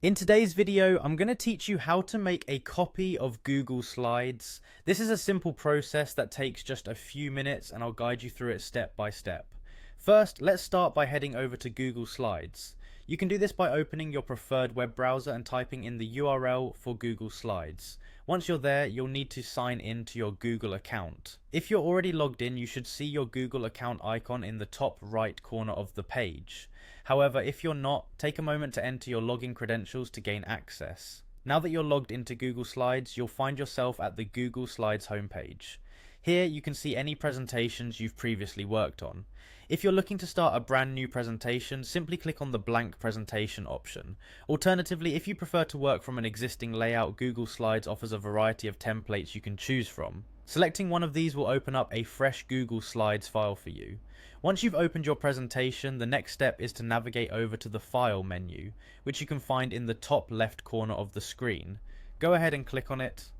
In today's video, I'm going to teach you how to make a copy of Google Slides. This is a simple process that takes just a few minutes and I'll guide you through it step by step. First, let's start by heading over to Google Slides. You can do this by opening your preferred web browser and typing in the URL for Google Slides. Once you're there, you'll need to sign in to your Google account. If you're already logged in, you should see your Google account icon in the top right corner of the page. However, if you're not, take a moment to enter your login credentials to gain access. Now that you're logged into Google Slides, you'll find yourself at the Google Slides homepage. Here you can see any presentations you've previously worked on. If you're looking to start a brand new presentation, simply click on the blank presentation option. Alternatively, if you prefer to work from an existing layout, Google Slides offers a variety of templates you can choose from. Selecting one of these will open up a fresh Google Slides file for you. Once you've opened your presentation, the next step is to navigate over to the File menu, which you can find in the top left corner of the screen. Go ahead and click on it,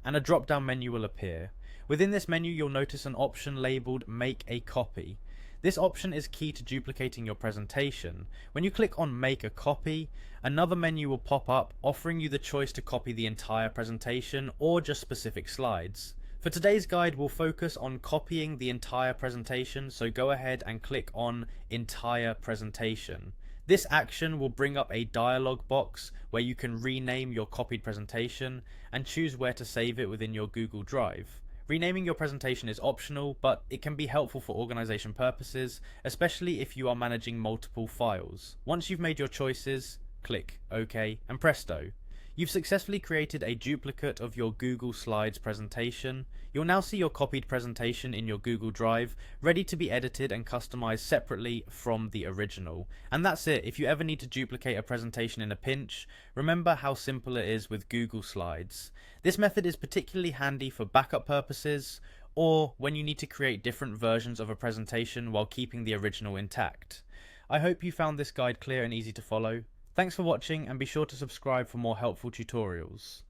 and a drop-down menu will appear. Within this menu, you'll notice an option labeled Make a Copy. This option is key to duplicating your presentation. When you click on Make a Copy, another menu will pop up offering you the choice to copy the entire presentation or just specific slides. For today's guide, we'll focus on copying the entire presentation, so go ahead and click on Entire Presentation. This action will bring up a dialog box where you can rename your copied presentation and choose where to save it within your Google Drive. Renaming your presentation is optional, but it can be helpful for organization purposes, especially if you are managing multiple files. Once you've made your choices, click OK, and presto, you've successfully created a duplicate of your Google Slides presentation. You'll now see your copied presentation in your Google Drive, ready to be edited and customized separately from the original. And that's it. If you ever need to duplicate a presentation in a pinch, remember how simple it is with Google Slides. This method is particularly handy for backup purposes, or when you need to create different versions of a presentation while keeping the original intact. I hope you found this guide clear and easy to follow. Thanks for watching, and be sure to subscribe for more helpful tutorials.